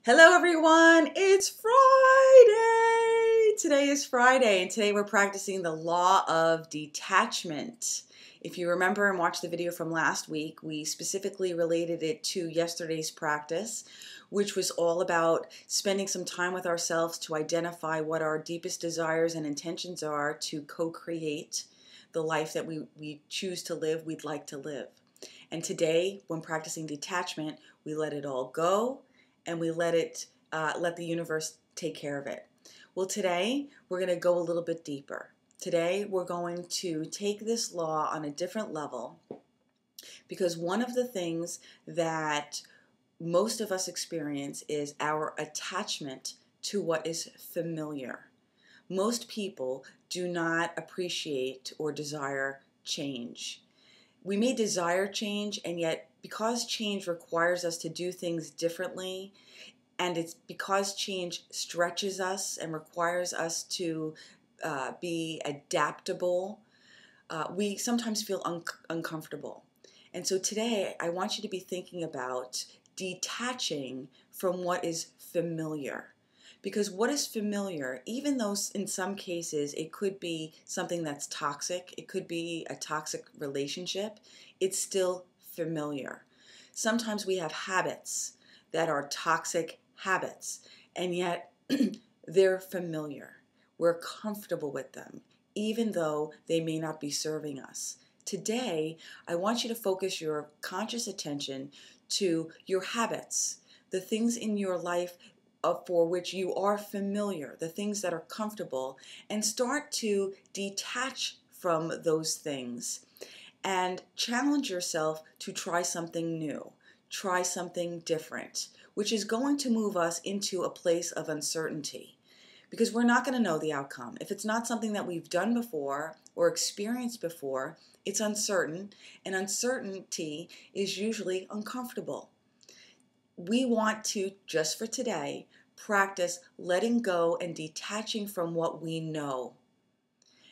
Hello everyone, it's Friday! Today is Friday and today we're practicing the Law of Detachment. If you remember and watched the video from last week, we specifically related it to yesterday's practice, which was all about spending some time with ourselves to identify what our deepest desires and intentions are to co-create the life that we choose to live, we'd like to live. And today, when practicing detachment, we let it all go and we let the universe take care of it. Well, today we're going to go a little bit deeper. Today we're going to take this law on a different level, because one of the things that most of us experience is our attachment to what is familiar. Most people do not appreciate or desire change. We may desire change, and yet because change requires us to do things differently, and it's because change stretches us and requires us to be adaptable, we sometimes feel uncomfortable. And so today I want you to be thinking about detaching from what is familiar. Because what is familiar, even though in some cases it could be something that's toxic, it could be a toxic relationship, it's still familiar. Sometimes we have habits that are toxic habits, and yet they're familiar. We're comfortable with them, even though they may not be serving us. Today, I want you to focus your conscious attention to your habits, the things in your life for which you are familiar, the things that are comfortable, and start to detach from those things and challenge yourself to try something new, try something different, which is going to move us into a place of uncertainty, because we're not going to know the outcome. If it's not something that we've done before or experienced before, it's uncertain, and uncertainty is usually uncomfortable. We want to, just for today, practice letting go and detaching from what we know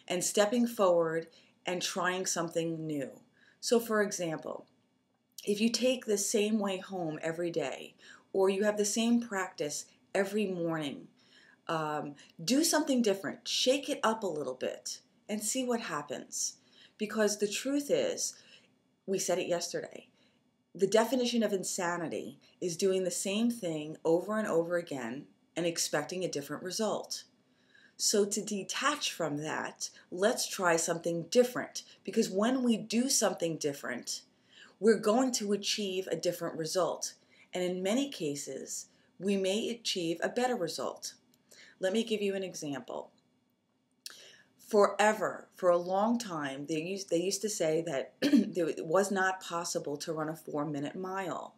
and stepping forward and trying something new. So for example, if you take the same way home every day, or you have the same practice every morning, do something different. Shake it up a little bit and see what happens. Because the truth is, we said it yesterday, the definition of insanity is doing the same thing over and over again and expecting a different result. So to detach from that, let's try something different, because when we do something different, we're going to achieve a different result. And in many cases, we may achieve a better result. Let me give you an example. Forever, for a long time, they used to say that it was not possible to run a 4-minute mile.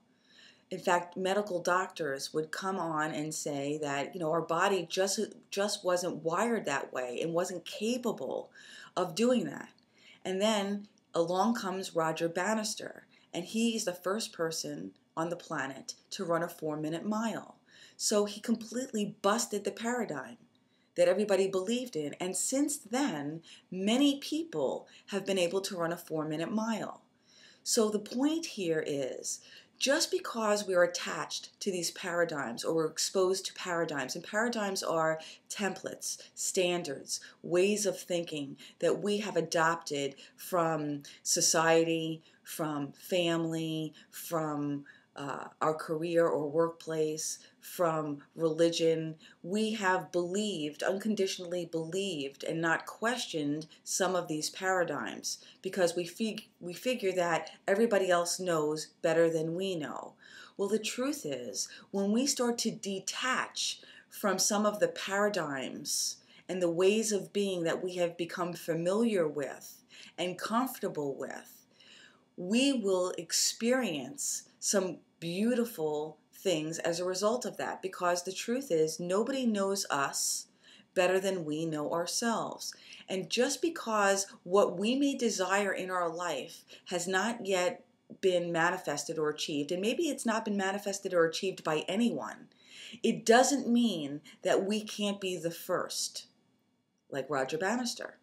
In fact, medical doctors would come on and say that, our body just wasn't wired that way and wasn't capable of doing that. And then along comes Roger Bannister, and he's the first person on the planet to run a 4-minute mile. So he completely busted the paradigm that everybody believed in. And since then, many people have been able to run a 4-minute mile. So the point here is, just because we are attached to these paradigms or we're exposed to paradigms, and paradigms are templates, standards, ways of thinking that we have adopted from society, from family, from our career or workplace, from religion, we have believed, unconditionally believed, and not questioned some of these paradigms because we figure that everybody else knows better than we know. Well, the truth is, when we start to detach from some of the paradigms and the ways of being that we have become familiar with and comfortable with, we will experience some beautiful things as a result of that, because the truth is, nobody knows us better than we know ourselves. And just because what we may desire in our life has not yet been manifested or achieved, and maybe it's not been manifested or achieved by anyone, it doesn't mean that we can't be the first, like Roger Bannister.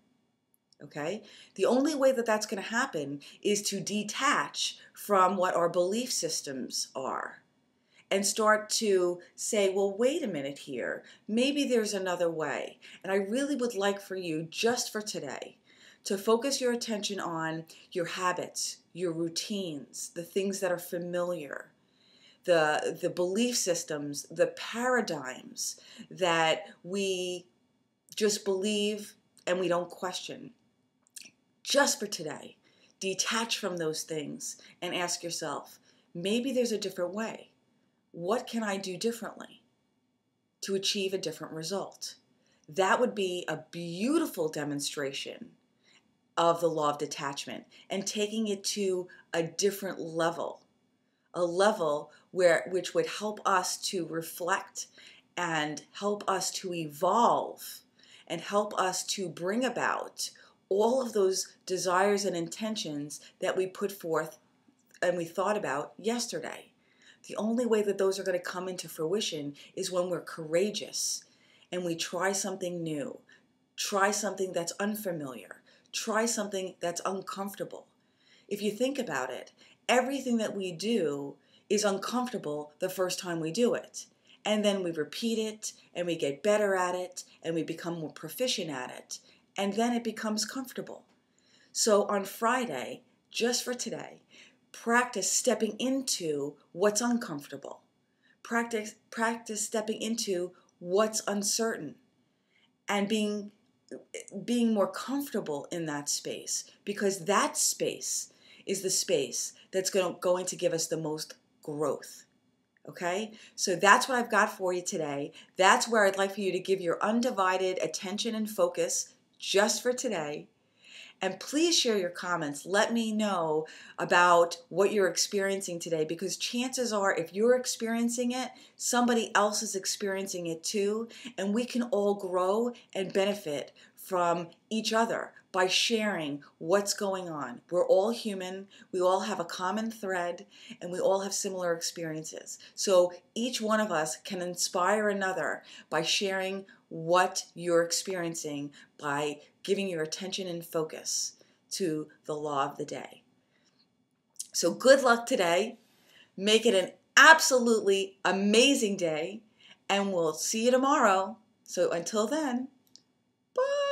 Okay? The only way that that's going to happen is to detach from what our belief systems are and start to say, well, wait a minute here. Maybe there's another way. And I really would like for you, just for today, to focus your attention on your habits, your routines, the things that are familiar, the belief systems, the paradigms that we just believe and we don't question. Just for today, detach from those things and ask yourself, maybe there's a different way. What can I do differently to achieve a different result? That would be a beautiful demonstration of the law of detachment and taking it to a different level, a level which would help us to reflect and help us to evolve and help us to bring about all of those desires and intentions that we put forth and we thought about yesterday. The only way that those are going to come into fruition is when we're courageous and we try something new, try something that's unfamiliar, try something that's uncomfortable. If you think about it, everything that we do is uncomfortable the first time we do it. And then we repeat it, and we get better at it, and we become more proficient at it, and then it becomes comfortable. So on Friday, just for today, practice stepping into what's uncomfortable. Practice stepping into what's uncertain and being more comfortable in that space, because that space is the space that's going to give us the most growth. Okay? So that's what I've got for you today. That's where I'd like for you to give your undivided attention and focus just for today. And please share your comments. Let me know about what you're experiencing today, because chances are if you're experiencing it, somebody else is experiencing it too, and we can all grow and benefit from each other by sharing what's going on. We're all human, we all have a common thread, and we all have similar experiences. So each one of us can inspire another by sharing what you're experiencing, by giving your attention and focus to the law of the day. So good luck today. Make it an absolutely amazing day, and we'll see you tomorrow. So until then, bye.